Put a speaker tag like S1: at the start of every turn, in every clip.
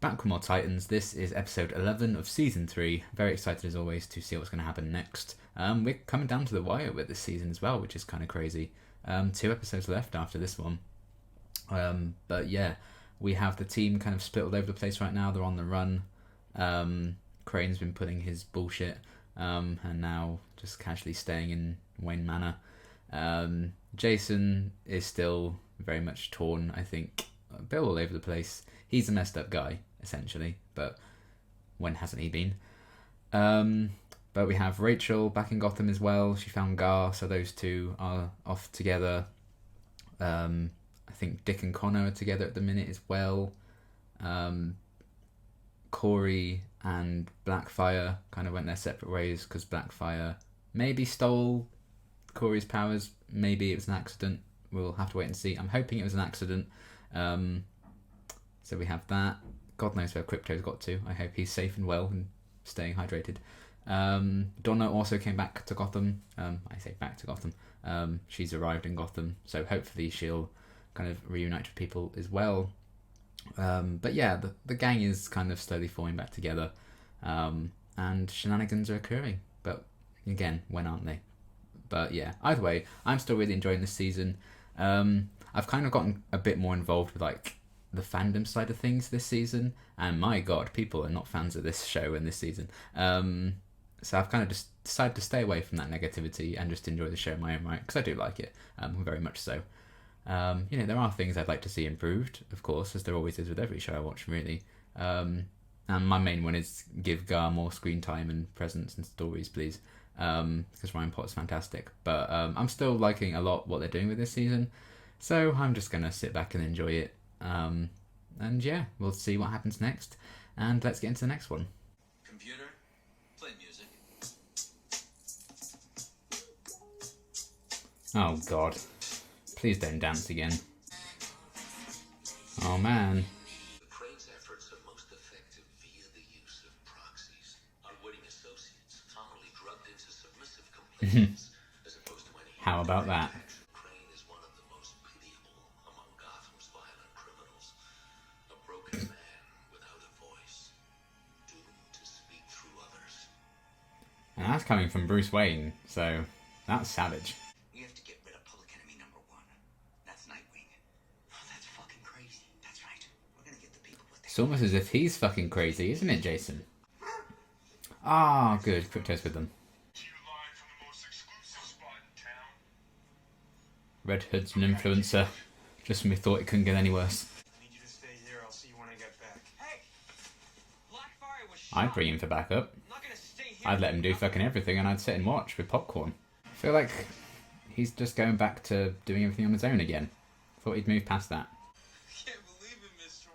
S1: back with more Titans. This is episode 11 of season 3. Very excited as always to see what's going to happen next. We're coming down to the wire with this season as well, which is kind of crazy. 2 episodes left after this one. But yeah, we have the team kind of split all over the place right now. They're on the run. Crane's been putting his bullshit, and now just casually staying in Wayne Manor. Jason is still very much torn, I think, a bit all over the place. He's a messed up guy, essentially, but when hasn't he been? But we have Rachel back in Gotham as well. She found Gar, so those two are off together. I think Dick and Connor are together at the minute as well. Kory and Blackfire kind of went their separate ways because Blackfire maybe stole Kory's powers. Maybe it was an accident. We'll have to wait and see. I'm hoping it was an accident. So we have that. God knows where Crypto's got to. I hope he's safe and well and staying hydrated. Donna also came back to Gotham. I say back to Gotham. She's arrived in Gotham, so hopefully she'll kind of reunite with people as well. But yeah, the gang is kind of slowly falling back together, and shenanigans are occurring. But again, when aren't they? But yeah, either way, I'm still really enjoying this season. I've kind of gotten a bit more involved with like the fandom side of things this season, and my god, people are not fans of this show and this season. So I've kind of just decided to stay away from that negativity and just enjoy the show in my own right, because I do like it, very much so. There are things I'd like to see improved, of course, as there always is with every show I watch, really. And my main one is give Gar more screen time and presence and stories, please, because Ryan Potter's fantastic. But I'm still liking a lot what they're doing with this season, so I'm just going to sit back and enjoy it. And yeah, we'll see what happens next, and let's get into the next one.
S2: Computer, play music.
S1: Oh god, please don't dance again. Oh man.
S2: The Crane's efforts are most effective via the use of proxies, unwitting associates, commonly drugged into submissive complaints, as opposed to any.
S1: How about that?
S2: Crane is one of the most pitiable among Gotham's violent criminals. A broken man without a voice, doomed to speak through others.
S1: And that's coming from Bruce Wayne, so that's savage.
S2: We have to get rid of public enemy number 1. That's Nightwing. Oh, that's fucking crazy. That's right. We're gonna get the people what they
S1: It's almost as if he's fucking crazy, isn't it, Jason? Ah, good. Crypto's with them. Red Hood's an influencer. Just when we thought it couldn't get any worse.
S3: I need you to stay here. I'll see you when I get back.
S4: Hey! Blackfire was shot.
S1: I'd bring him for backup.
S4: I'm not gonna stay here.
S1: I'd let him do fucking everything and I'd sit and watch with popcorn. I feel like he's just going back to doing everything on his own again. Thought he'd move past that.
S3: I can't believe it, Miss Troy.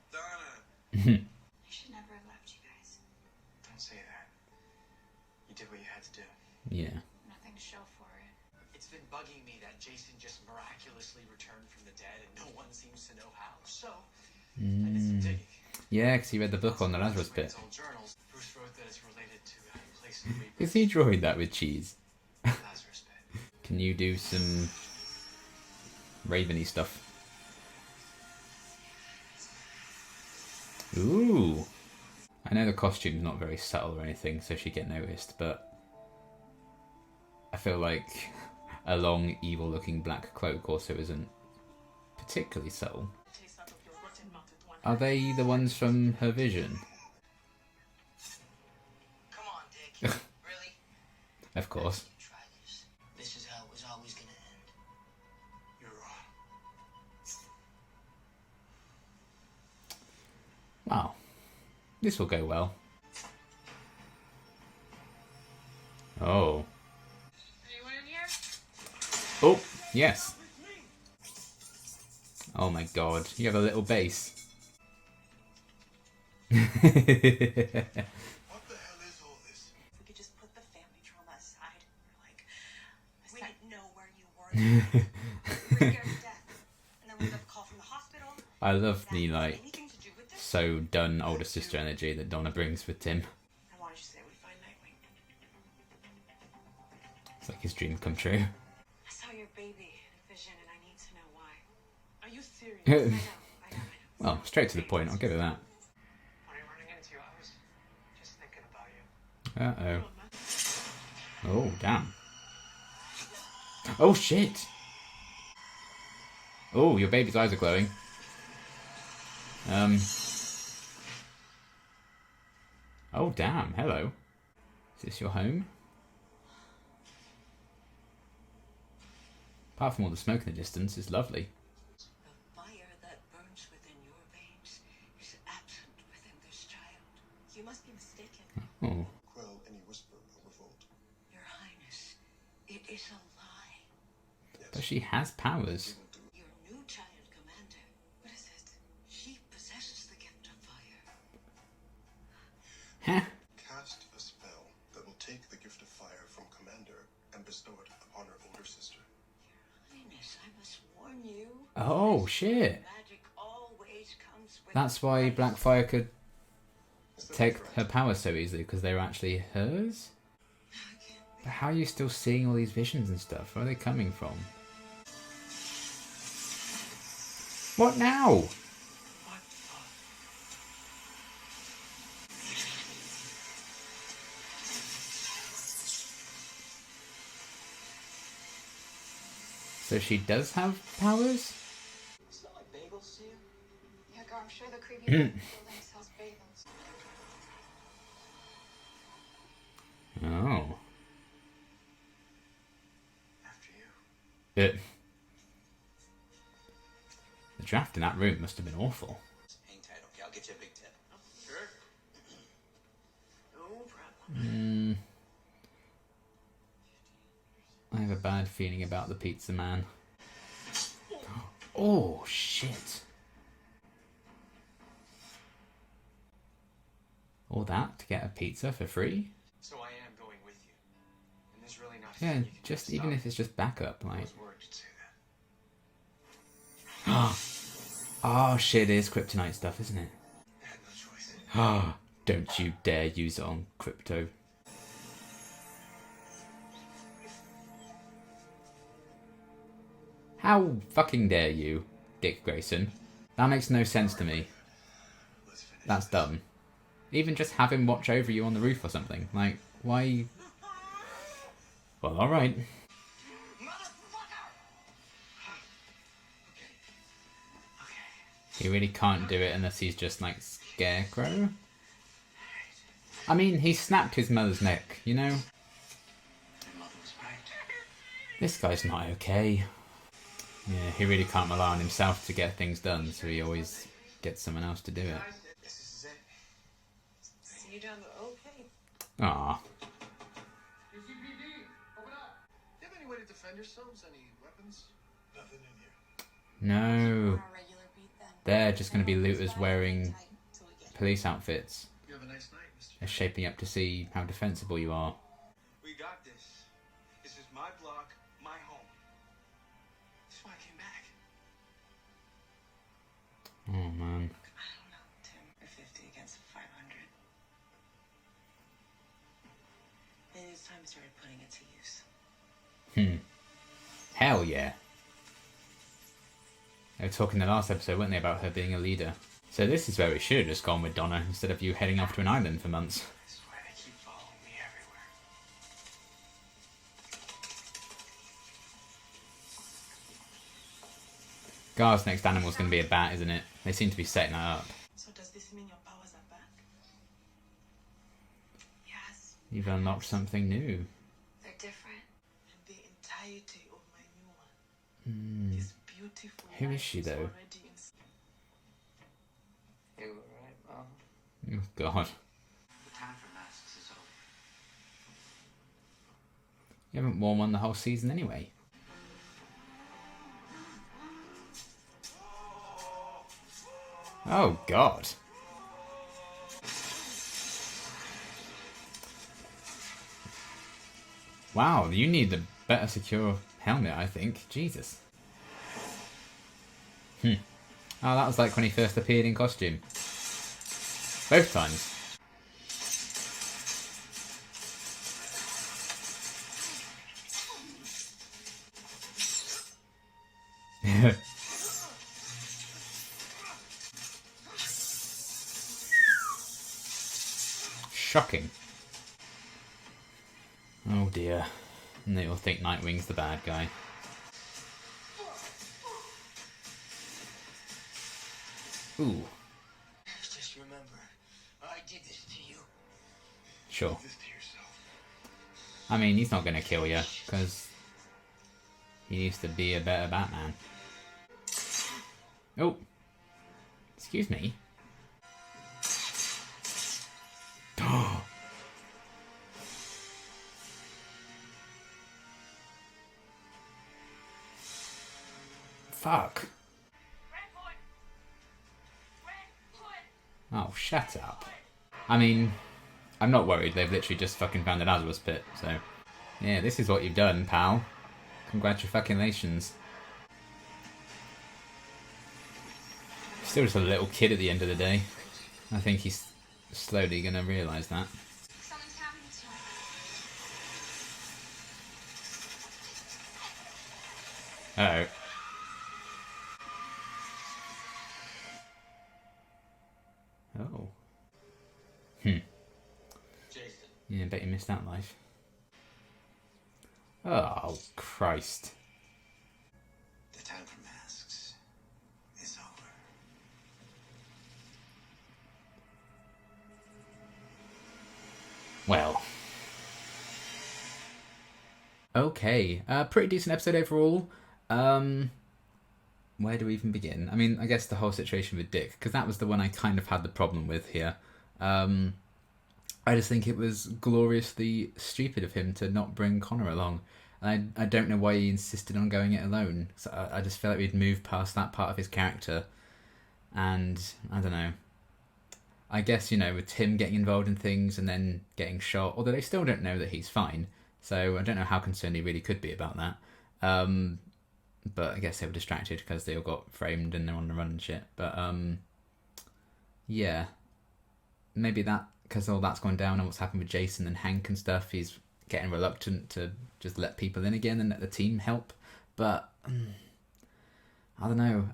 S3: Donna.
S5: I should never have left you guys.
S3: Don't say that. You did what you had to do.
S1: Yeah.
S5: Nothing to show for it.
S4: It's been bugging me that Jason just miraculously returned from the dead and no one seems to know how. So, I did some digging.
S1: Yeah, because he read the book on the Lazarus pit.
S4: Old journals. Bruce wrote that it's related to places we
S1: Is he drawing that with cheese?
S4: Lazarus pit.
S1: Can you do some Raven-y stuff? Ooh. I know the costume's not very subtle or anything, so she'd get noticed, but I feel like a long, evil-looking black cloak also isn't particularly subtle. Are they the ones from her vision?
S2: Come on, Dick. Really?
S1: Of course.
S2: You try this. This is how it was always gonna end.
S3: You're wrong.
S1: Wow. This will go well. Oh.
S5: Anyone in here?
S1: Oh, yes. Oh my god, you have a little bass.
S3: What the hell is all this?
S6: If we could just put the family trauma aside, we didn't know where you were. We were scared to death. And then we got the call from the hospital.
S1: I love
S6: That
S1: the,
S6: has
S1: like,
S6: anything to do with this?
S1: so done older sister energy that Donna brings with Tim.
S6: I wanted you to say we find Nightwing.
S1: It's like his dream come true.
S6: I saw your baby in a vision and I need to know why.
S4: Are you serious?
S6: I know.
S1: Well, straight to the point, I'll give it that. Uh-oh. Oh, damn. Oh, shit! Oh, your baby's eyes are glowing. Oh, damn. Hello. Is this your home? Apart from all the smoke in the distance, it's lovely.
S6: The fire that burns within your veins is absent within this child. You must be mistaken.
S1: Oh.
S2: Quell any whisper of revolt.
S6: Your Highness, it is a lie.
S1: But she has powers.
S6: Your new child commander. What is it? She possesses the gift of fire.
S1: Huh?
S2: Cast a spell that will take the gift of fire from Commander and bestow it upon her older sister.
S6: Your Highness, I must warn you.
S1: Oh, shit.
S6: Magic always comes with
S1: That's why Blackfire could take her powers so easily, because they were actually hers? But how are you still seeing all these visions and stuff? Where are they coming from? What now? So she does have powers?
S4: Smell like bagels to you?
S5: Yeah, girl, I'm sure the creepy building sells bagels.
S1: Oh.
S4: After you.
S1: But the draft in that room must have been awful.
S4: Hang tight, okay? I'll get you a big tip.
S3: Sure.
S6: no problem.
S1: I have a bad feeling about the pizza man. Oh, shit. All that to get a pizza for free?
S4: So I am going with you. And there's really not a
S1: Yeah,
S4: thing you can
S1: just
S4: do to
S1: even
S4: stop
S1: if it's just backup, like.
S4: those words should say that.
S1: Oh shit, it is kryptonite stuff, isn't it?
S4: I had no choice.
S1: Ah, don't you dare use it on crypto. How fucking dare you, Dick Grayson? That makes no sense to me.
S2: Let's finish.
S1: That's dumb. Even just have him watch over you on the roof or something. Like, why? Well, alright. He really can't do it unless he's just like Scarecrow. I mean, he snapped his mother's neck, you know?
S4: My mother was right.
S1: This guy's not okay. Yeah, he really can't rely on himself to get things done, so he always gets someone else to do it.
S4: This is it.
S6: See you down the okay.
S1: Ah,
S3: UCPD, open up.
S2: You have any way to defend yourselves? Any weapons? Nothing in here.
S1: no.
S5: Our regular beat then.
S1: They're just going to be looters wearing police outfits.
S2: You have a nice night, Mr.
S1: They're shaping up to see how defensible you are.
S3: We got this. This is my block, my home. That's why I came back.
S1: Oh man.
S6: I don't know, Tim. We're 50 against 500. Maybe it's time we started putting it to use.
S1: Hell yeah. They were talking in the last episode, weren't they, about her being a leader. So this is where we should have just gone with Donna, instead of you heading off to an island for months.
S4: That's why they keep following me everywhere.
S1: Gar's next animal's going to be a bat, isn't it? They seem to be setting that up.
S6: So does this mean your powers are back?
S5: Yes,
S1: You've unlocked something new.
S5: they're different.
S6: And the entirety of my new one. This beautiful
S1: Who is
S6: life
S1: she, though?
S6: already in-
S4: You were right, Mom.
S1: Oh god.
S4: The time for masks is over.
S1: You haven't worn one the whole season anyway. Oh god. Wow, you need the better secure helmet, I think. Jesus. Oh, that was like when he first appeared in costume. Both times. Shocking. Oh dear. And they all think Nightwing's the bad guy. Ooh.
S2: Just remember, I did this to you.
S1: Sure.
S3: This to yourself.
S1: I mean, he's not gonna kill you, because he used to be a better Batman. Oh. Excuse me. Fuck. Oh, shut up. I mean, I'm not worried. They've literally just fucking found the Lazarus pit, so... Yeah, this is what you've done, pal. Congratulations. Still just a little kid at the end of the day. I think he's slowly gonna realise that.
S5: Something's happening to him.
S1: Uh-oh. Oh.
S4: Jason.
S1: Yeah, I bet you missed that life. Oh, Christ.
S2: The time for masks is over.
S1: Well. Okay, pretty decent episode overall. Where do we even begin? I mean, I guess the whole situation with Dick, because that was the one I kind of had the problem with here. I just think it was gloriously stupid of him to not bring Connor along. And I don't know why he insisted on going it alone. So I just feel like we'd moved past that part of his character. And, I don't know. I guess, you know, with Tim getting involved in things and then getting shot, although they still don't know that he's fine. So I don't know how concerned he really could be about that. But I guess they were distracted because they all got framed and they're on the run and shit. But, yeah. Maybe that, because all that's gone down and what's happened with Jason and Hank and stuff, he's getting reluctant to just let people in again and let the team help. But, I don't know.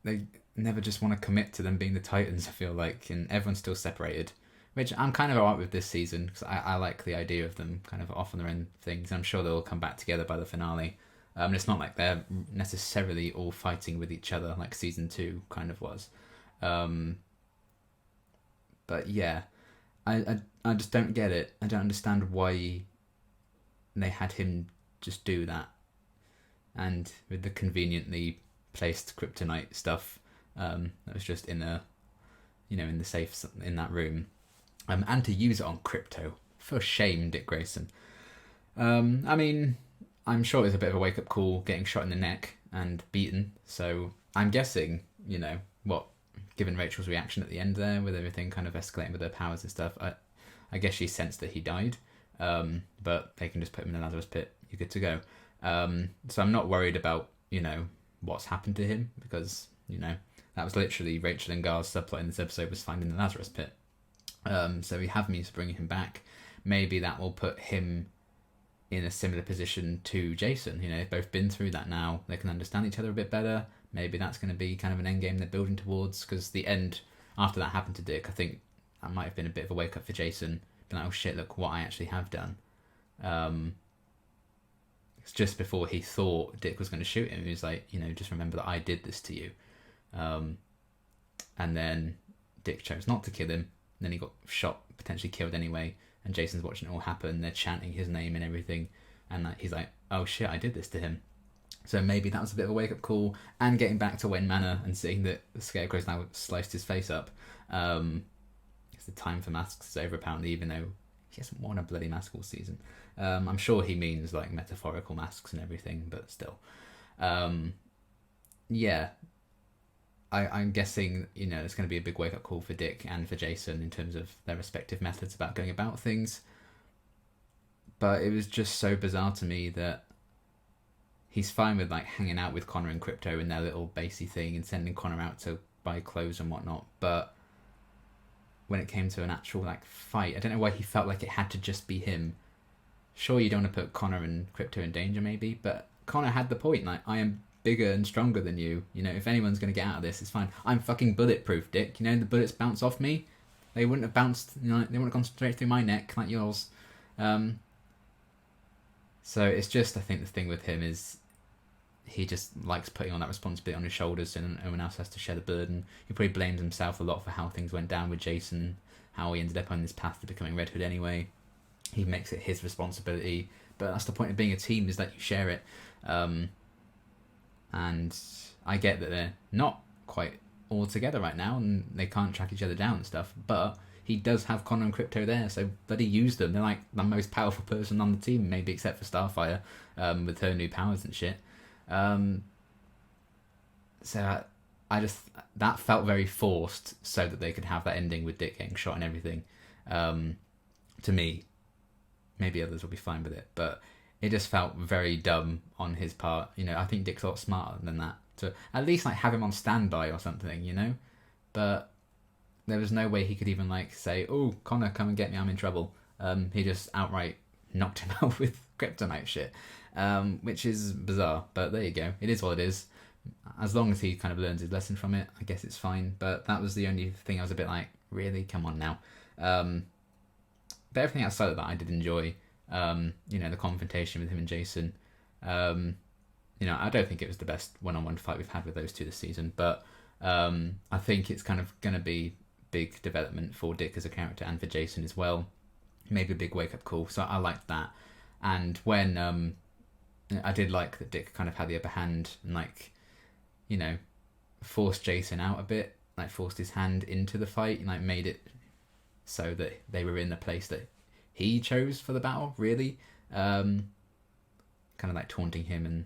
S1: They never just want to commit to them being the Titans, I feel like, and everyone's still separated. Which I'm kind of alright with this season, because I like the idea of them kind of off on their own things. I'm sure they'll come back together by the finale. It's not like they're necessarily all fighting with each other like season 2 kind of was. But yeah, I just don't get it. I don't understand why they had him just do that. And with the conveniently placed kryptonite stuff, that was just in the safe in that room. And to use it on crypto. For shame, Dick Grayson. I mean, I'm sure it was a bit of a wake-up call getting shot in the neck and beaten. So I'm guessing, you know, given Rachel's reaction at the end there, with everything kind of escalating with her powers and stuff, I guess she sensed that he died. But they can just put him in the Lazarus pit. You're good to go. So I'm not worried about, you know, what's happened to him, because, you know, that was literally Rachel and Gar's subplot in this episode, was finding the Lazarus pit. So we have means of bringing him back. Maybe that will put him in a similar position to Jason. You know, they've both been through that now. They can understand each other a bit better. Maybe that's going to be kind of an end game they're building towards, because the end, after that happened to Dick, I think that might have been a bit of a wake-up for Jason. Being like, oh shit, look what I actually have done. It's just before he thought Dick was going to shoot him, he was like, you know, just remember that I did this to you. And then Dick chose not to kill him. Then he got shot, potentially killed anyway, and Jason's watching it all happen. They're chanting his name and everything, and he's like, oh shit, I did this to him. So maybe that was a bit of a wake-up call, and getting back to Wayne Manor and seeing that the Scarecrow's now sliced his face up. It's the time for masks is over, apparently, even though he hasn't worn a bloody mask all season. I'm sure he means like metaphorical masks and everything, but still. Yeah. I'm guessing, you know, it's going to be a big wake-up call for Dick and for Jason in terms of their respective methods about going about things. But it was just so bizarre to me that he's fine with, like, hanging out with Connor and Crypto in their little basey thing and sending Connor out to buy clothes and whatnot. But when it came to an actual, like, fight, I don't know why he felt like it had to just be him. Sure, you don't want to put Connor and Crypto in danger, maybe, but Connor had the point, like, I am bigger and stronger than you. You know, if anyone's going to get out of this, it's fine. I'm fucking bulletproof, Dick. You know, the bullets bounce off me. They wouldn't have bounced, they wouldn't have gone straight through my neck like yours. So it's just, I think the thing with him is he just likes putting on that responsibility on his shoulders, and everyone else has to share the burden. He probably blames himself a lot for how things went down with Jason, how he ended up on this path to becoming Red Hood anyway. He makes it his responsibility, but that's the point of being a team, is that you share it. And I get that they're not quite all together right now and they can't track each other down and stuff, but he does have Connor and Crypto there, so bloody use them. They're like the most powerful person on the team, maybe except for Starfire, with her new powers and shit. So I just, that felt very forced so that they could have that ending with Dick getting shot and everything. To me, maybe others will be fine with it, but it just felt very dumb on his part. I think Dick's a lot smarter than that, to at least like have him on standby or something, but there was no way he could even like say, "Oh, Connor, come and get me, I'm in trouble." He just outright knocked him out with kryptonite shit, which is bizarre, but there you go. It is what it is. As long as he kind of learns his lesson from it, I guess it's fine. But that was the only thing I was a bit like, really? Come on now. But everything outside of that I did enjoy. The confrontation with him and Jason. I don't think it was the best one-on-one fight we've had with those two this season, but I think it's kind of going to be big development for Dick as a character and for Jason as well. Maybe a big wake-up call, so I liked that. And when I did like that Dick kind of had the upper hand and forced Jason out a bit, like forced his hand into the fight and like made it so that they were in the place that he chose for the battle, really. Kind of like taunting him and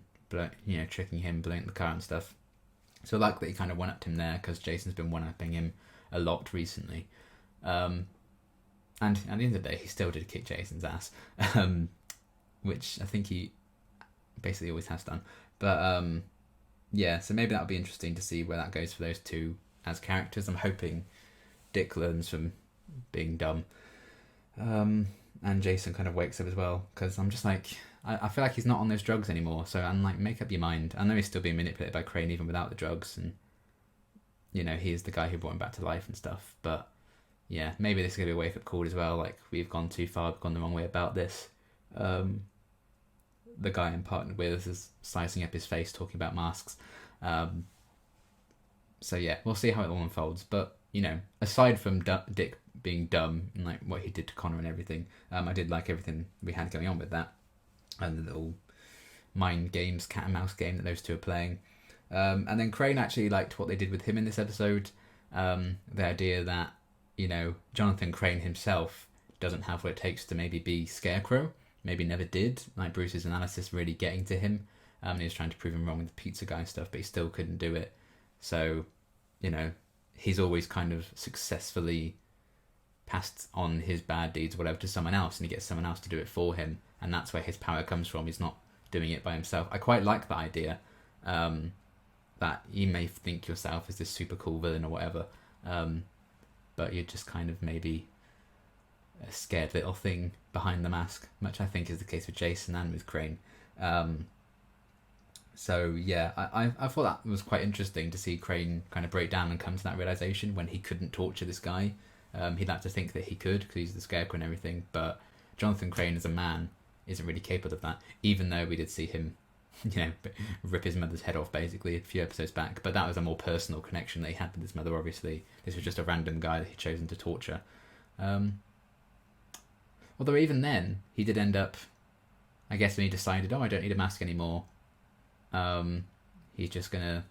S1: tricking him, blowing up the car and stuff. So I like that he kind of one-upped him there, because Jason's been one-upping him a lot recently. And at the end of the day, he still did kick Jason's ass, which I think he basically always has done. But so maybe that'll be interesting to see where that goes for those two as characters. I'm hoping Dick learns from being dumb, and Jason kind of wakes up as well, because I'm just like, I feel like he's not on those drugs anymore. So I'm like, make up your mind. I know he's still being manipulated by Crane even without the drugs, and he is the guy who brought him back to life and stuff. But yeah, maybe this is going to be a wake-up call as well. Like, we've gone too far, we've gone the wrong way about this. The guy I'm partnered with is slicing up his face, talking about masks. So yeah, we'll see how it all unfolds. But, aside from Dick being dumb and like what he did to Connor and everything, I did like everything we had going on with that. And the little mind games, cat and mouse game that those two are playing. And then Crane actually liked what they did with him in this episode. The idea that, Jonathan Crane himself doesn't have what it takes to maybe be Scarecrow. Maybe never did. Like, Bruce's analysis really getting to him. And he was trying to prove him wrong with the pizza guy and stuff, but he still couldn't do it. So, he's always kind of successfully passed on his bad deeds or whatever to someone else, and he gets someone else to do it for him. And that's where his power comes from. He's not doing it by himself. I quite like that idea. That you may think yourself as this super cool villain or whatever, but you're just kind of maybe a scared little thing behind the mask, which I think is the case with Jason and with Crane. So yeah, I thought that was quite interesting to see Crane kind of break down and come to that realization when he couldn't torture this guy. He'd like to think that he could, because he's the Scarecrow and everything, but Jonathan Crane as a man isn't really capable of that, even though we did see him rip his mother's head off basically a few episodes back. But that was a more personal connection that he had with his mother, obviously. This was just a random guy that he'd chosen to torture. Although even then, he did end up, I guess when he decided, I don't need a mask anymore, he's just going to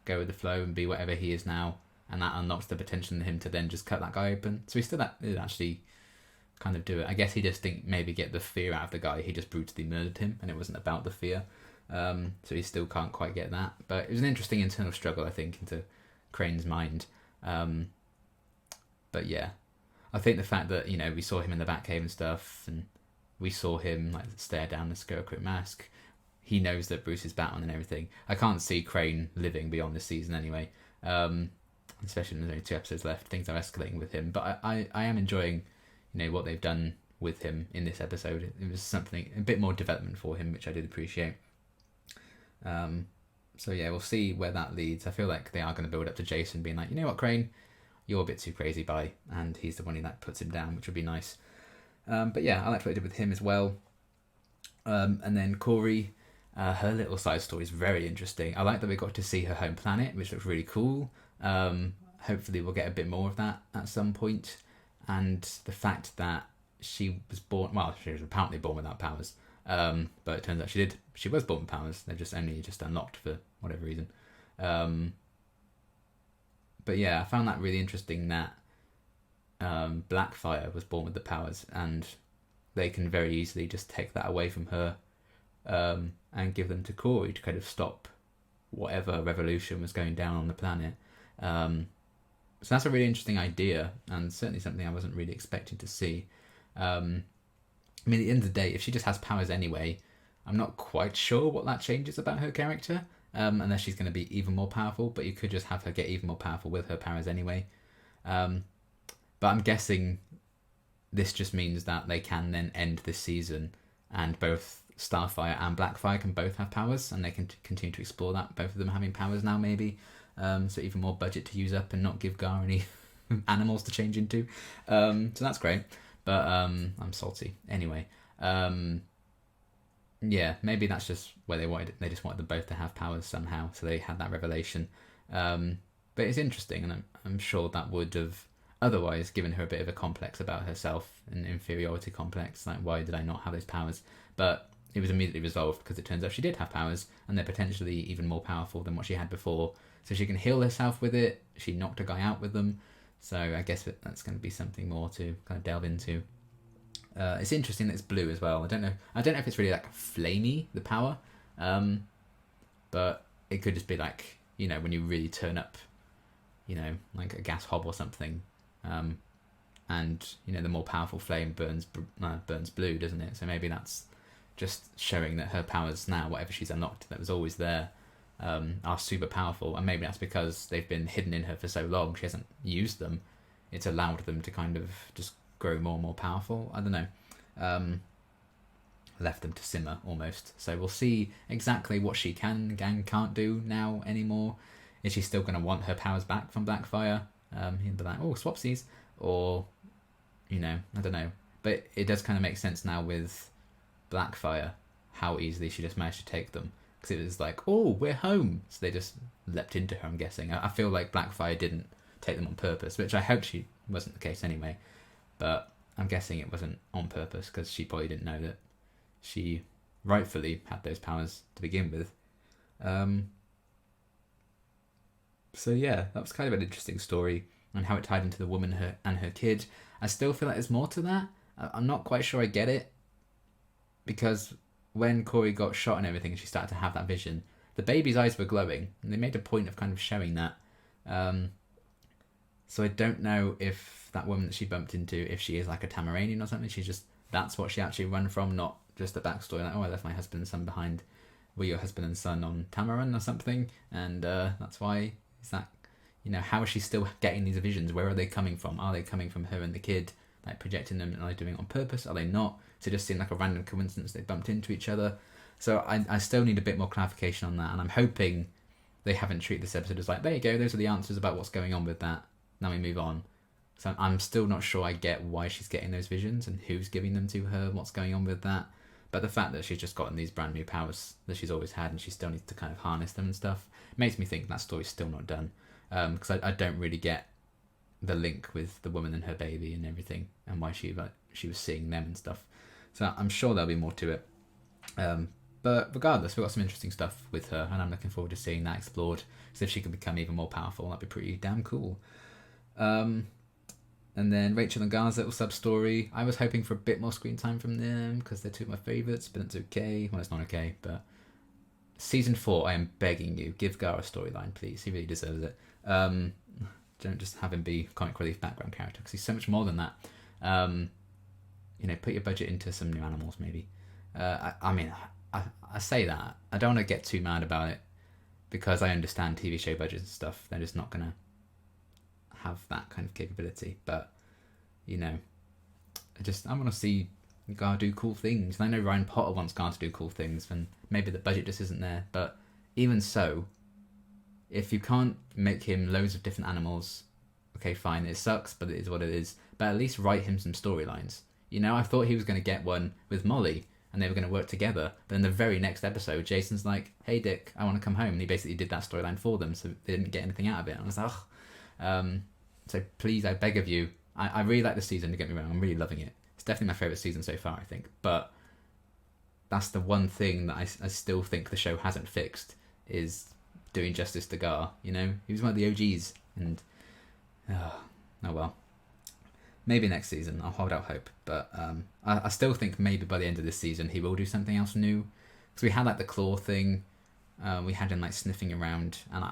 S1: go with the flow and be whatever he is now, and that unlocks the potential in him to then just cut that guy open. So he still did actually kind of do it. I guess he just didn't maybe get the fear out of the guy. He just brutally murdered him, and it wasn't about the fear. So he still can't quite get that. But it was an interesting internal struggle, I think, into Crane's mind. But yeah, I think the fact that, we saw him in the Batcave and stuff, and we saw him like stare down the Scarecrow mask. He knows that Bruce is Batman and everything. I can't see Crane living beyond this season anyway. Especially when there's only 2 episodes left. Things are escalating with him. But I am enjoying, what they've done with him in this episode. It was something, a bit more development for him, which I did appreciate. So yeah, we'll see where that leads. I feel like they are going to build up to Jason being like, you know what, Crane, you're a bit too crazy, bye. And he's the one who like puts him down, which would be nice. But yeah, I liked what they did with him as well. And then Kory, her little side story is very interesting. I like that we got to see her home planet, which looks really cool. Hopefully we'll get a bit more of that at some point. And the fact that she was born, well, she was apparently born without powers. But it turns out she was born with powers. They're just unlocked for whatever reason. But yeah, I found that really interesting that Blackfire was born with the powers, and they can very easily just take that away from her and give them to Kory to kind of stop whatever revolution was going down on the planet. So that's a really interesting idea, and certainly something I wasn't really expecting to see. I mean, at the end of the day, if she just has powers anyway, I'm not quite sure what that changes about her character, unless she's going to be even more powerful, but you could just have her get even more powerful with her powers anyway. But I'm guessing this just means that they can then end this season, and both Starfire and Blackfire can both have powers, and they can continue to explore that, both of them having powers now maybe. So even more budget to use up and not give Gar any animals to change into. So that's great. But I'm salty. Anyway, yeah, maybe that's just where they just wanted them both to have powers somehow, so they had that revelation. But it's interesting, and I'm sure that would have otherwise given her a bit of a complex about herself, an inferiority complex, like why did I not have those powers? But it was immediately resolved because it turns out she did have powers, and they're potentially even more powerful than what she had before. So she can heal herself with it. She knocked a guy out with them. So I guess that's going to be something more to kind of delve into. It's interesting that it's blue as well. I don't know if it's really like flamey, the power. But it could just be like, when you really turn up, like a gas hob or something. And, the more powerful flame burns blue, doesn't it? So maybe that's just showing that her powers now, whatever she's unlocked that was always there, are super powerful, and maybe that's because they've been hidden in her for so long, she hasn't used them. It's allowed them to kind of just grow more and more powerful. I don't know. Left them to simmer almost. So we'll see exactly what she can and can't do now anymore. Is she still going to want her powers back from Blackfire? He'll be like, oh, swapsies. Or, I don't know. But it does kind of make sense now with Blackfire, how easily she just managed to take them. Because it was like, oh, we're home. So they just leapt into her, I'm guessing. I feel like Blackfire didn't take them on purpose, which I hope she wasn't the case anyway. But I'm guessing it wasn't on purpose, because she probably didn't know that she rightfully had those powers to begin with. So yeah, that was kind of an interesting story, and how it tied into the woman and her kid. I still feel like there's more to that. I'm not quite sure I get it, because when Kory got shot and everything, and she started to have that vision, the baby's eyes were glowing, and they made a point of kind of showing that. So I don't know if that woman that she bumped into, if she is like a Tamaranian or something, that's what she actually run from, not just a backstory like, oh, I left my husband and son behind. Were your husband and son on Tamaran or something? And that's why. Is that, how is she still getting these visions? Where are they coming from? Are they coming from her and the kid, like projecting them? Are they doing it on purpose? Are they not? So it just seemed like a random coincidence they bumped into each other. So I still need a bit more clarification on that, and I'm hoping they haven't treated this episode as like, there you go, those are the answers about what's going on with that. Now we move on. So I'm still not sure I get why she's getting those visions and who's giving them to her, what's going on with that. But the fact that she's just gotten these brand new powers that she's always had, and she still needs to kind of harness them and stuff, makes me think that story's still not done. Because I don't really get the link with the woman and her baby and everything, and why she was seeing them and stuff. So I'm sure there'll be more to it. But regardless, we've got some interesting stuff with her, and I'm looking forward to seeing that explored. So if she can become even more powerful, that'd be pretty damn cool. And then Rachel and Gar's little sub-story. I was hoping for a bit more screen time from them, because they're two of my favourites, but it's okay. Well, it's not okay, but... Season 4, I am begging you, give Gar a storyline, please. He really deserves it. Don't just have him be comic relief background character, because he's so much more than that. Put your budget into some new animals, maybe. I say that. I don't want to get too mad about it, because I understand TV show budgets and stuff. They're just not going to have that kind of capability. But, I want to see Gar do cool things. And I know Ryan Potter wants Gar to do cool things, and maybe the budget just isn't there. But even so, if you can't make him loads of different animals, okay, fine, it sucks, but it is what it is. But at least write him some storylines. You know, I thought he was going to get one with Molly, and they were going to work together. But in the very next episode, Jason's like, hey, Dick, I want to come home. And he basically did that storyline for them, so they didn't get anything out of it. And I was like, ugh. So please, I beg of you, I really like the season, don't get me wrong, I'm really loving it. It's definitely my favourite season so far, I think. But that's the one thing that I still think the show hasn't fixed, is doing justice to Gar, you know? He was one of the OGs, and oh well. Maybe next season, I'll hold out hope. But I still think maybe by the end of this season he will do something else new. Because we had like the claw thing, we had him like sniffing around, and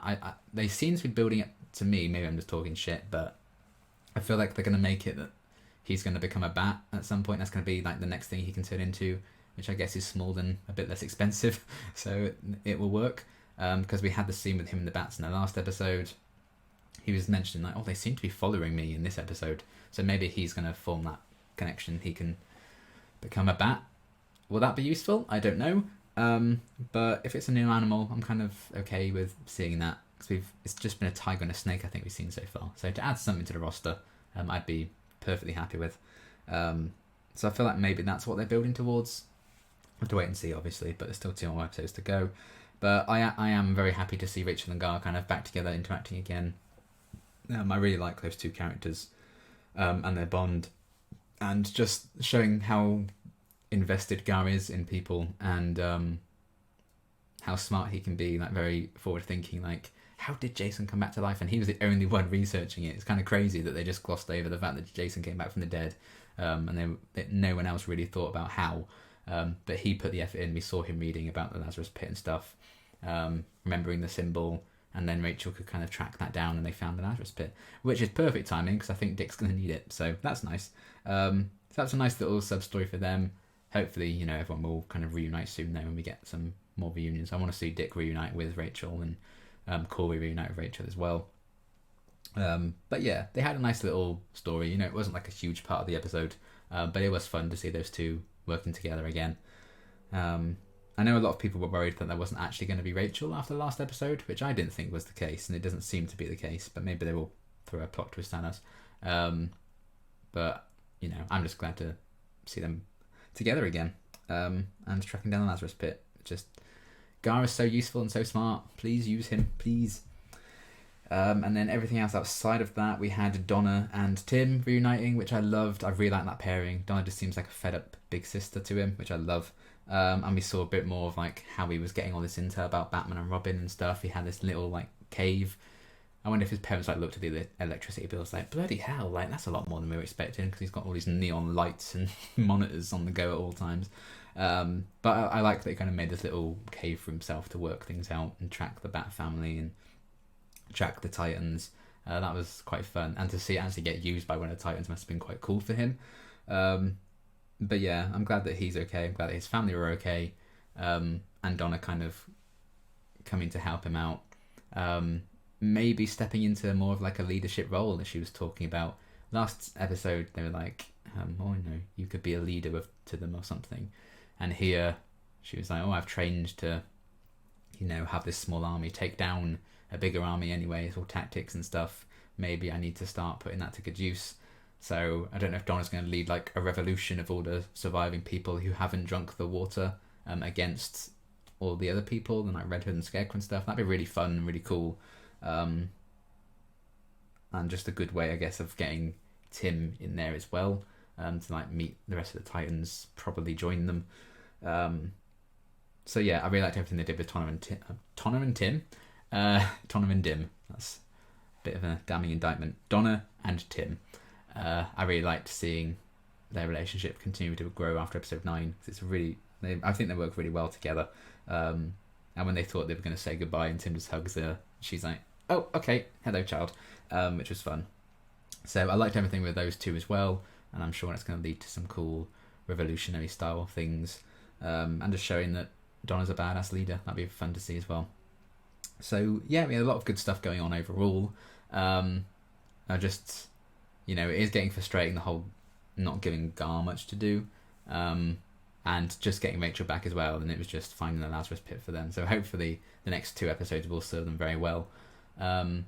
S1: they seem to be building it to me, maybe I'm just talking shit, but I feel like they're going to make it that he's going to become a bat at some point. That's going to be like the next thing he can turn into, which I guess is small and a bit less expensive, so it will work. Because we had the scene with him and the bats in the last episode. He was mentioning like, oh, they seem to be following me in this episode, so maybe he's going to form that connection. He can become a bat. Will that be useful? I don't know. But if it's a new animal, I'm kind of okay with seeing that, because it's just been a tiger and a snake I think we've seen so far. So to add something to the roster, I'd be perfectly happy with. So I feel like maybe that's what they're building towards. We'll have to wait and see, obviously, but there's still 2 more episodes to go. But I am very happy to see Rachel and Gar kind of back together, interacting again. I really like those 2 characters and their bond, and just showing how invested Gar is in people, and how smart he can be, like very forward thinking. Like, how did Jason come back to life? And he was the only one researching it. It's kind of crazy that they just glossed over the fact that Jason came back from the dead, and no one else really thought about how. But he put the effort in. We saw him reading about the Lazarus Pit and stuff, remembering the symbol, and then Rachel could kind of track that down, and they found the Lazarus Pit, which is perfect timing because I think Dick's going to need it. So that's nice. So that's a nice little sub story for them. Hopefully, you know, everyone will kind of reunite soon though, when we get some more reunions. I want to see Dick reunite with Rachel, and Kory reunite with Rachel as well. But yeah, they had a nice little story. You know, it wasn't like a huge part of the episode, but it was fun to see those 2 working together again. I know a lot of people were worried that there wasn't actually going to be Rachel after the last episode, which I didn't think was the case, and it doesn't seem to be the case, but maybe they will throw a plot twist at us. But, you know, I'm just glad to see them together again, and tracking down the Lazarus Pit. Just, Gar is so useful and so smart. Please use him, please. And then everything else outside of that, we had Donna and Tim reuniting, which I loved. I really like that pairing. Donna just seems like a fed up big sister to him, which I love. And we saw a bit more of like how he was getting all this intel about Batman and Robin and stuff. He had this little like cave. I wonder if his parents like looked at the electricity bills like, bloody hell, like that's a lot more than we were expecting, because he's got all these neon lights and monitors on the go at all times. But I like that he kind of made this little cave for himself to work things out and track the Bat family and track the Titans. That was quite fun, and to see it actually get used by one of the Titans must have been quite cool for him. But yeah, I'm glad that he's okay. I'm glad that his family were okay, and Donna kind of coming to help him out. Maybe stepping into more of like a leadership role that she was talking about. Last episode, they were like, oh no, you could be a leader to them or something. And here, she was like, oh, I've trained to, you know, have this small army take down a bigger army anyway. It's all tactics and stuff. Maybe I need to start putting that to good use. So I don't know if Donna's going to lead like a revolution of all the surviving people who haven't drunk the water, against all the other people, and like Red Hood and Scarecrow and stuff. That'd be really fun and really cool. And just a good way, I guess, of getting Tim in there as well, to like meet the rest of the Titans, probably join them. So yeah, I really liked everything they did with Donna and Tim. Donna and Dim. That's a bit of a damning indictment. Donna and Tim. I really liked seeing their relationship continue to grow after episode 9. It's really, I think they work really well together. And when they thought they were going to say goodbye, and Tim just hugs her, she's like, "Oh, okay, hello, child," which was fun. So I liked everything with those 2 as well, and I'm sure it's going to lead to some cool revolutionary style things, and just showing that Donna's a badass leader. That'd be fun to see as well. So yeah, we had a lot of good stuff going on overall. I just, you know, it is getting frustrating, the whole not giving Gar much to do, and just getting Rachel back as well, and it was just finding the Lazarus Pit for them. So hopefully the next 2 episodes will serve them very well. And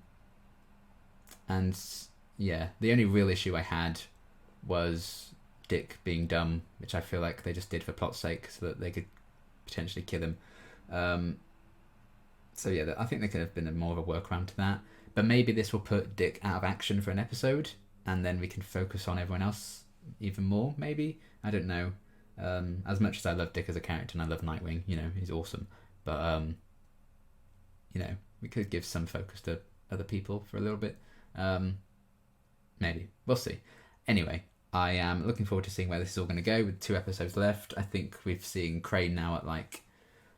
S1: yeah, the only real issue I had was Dick being dumb, which I feel like they just did for plot's sake, so that they could potentially kill him. So yeah, I think there could have been more of a workaround to that. But maybe this will put Dick out of action for an episode, and then we can focus on everyone else even more. Maybe, I don't know. As much as I love Dick as a character and I love Nightwing, he's awesome. But we could give some focus to other people for a little bit. Maybe. We'll see. Anyway, I am looking forward to seeing where this is all going to go with 2 episodes left. I think we've seen Crane now at like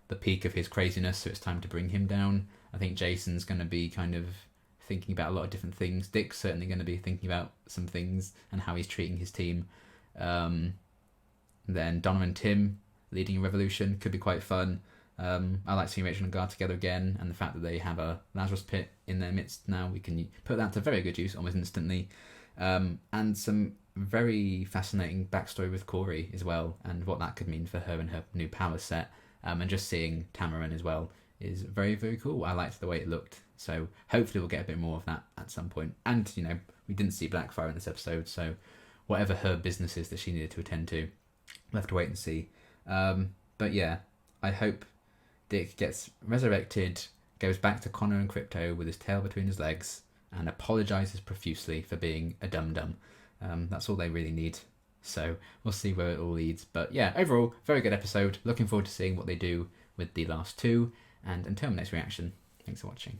S1: the peak of his craziness, so it's time to bring him down. I think Jason's going to be kind of thinking about a lot of different things. Dick's certainly going to be thinking about some things and how he's treating his team. Then Donna and Tim leading a revolution could be quite fun. I like seeing Rachel and Gar together again, and the fact that they have a Lazarus pit in their midst now, we can put that to very good use almost instantly. And some very fascinating backstory with Kory as well, and what that could mean for her and her new power set. And just seeing Tamarin as well is very, very cool. I liked the way it looked, so hopefully we'll get a bit more of that at some point. And, we didn't see Blackfire in this episode, so whatever her business is that she needed to attend to, we'll have to wait and see. But yeah, I hope Dick gets resurrected, goes back to Connor and Crypto with his tail between his legs, and apologises profusely for being a dum-dum. That's all they really need. So we'll see where it all leads. But yeah, overall, very good episode. Looking forward to seeing what they do with the last 2. And until my next reaction, thanks for watching.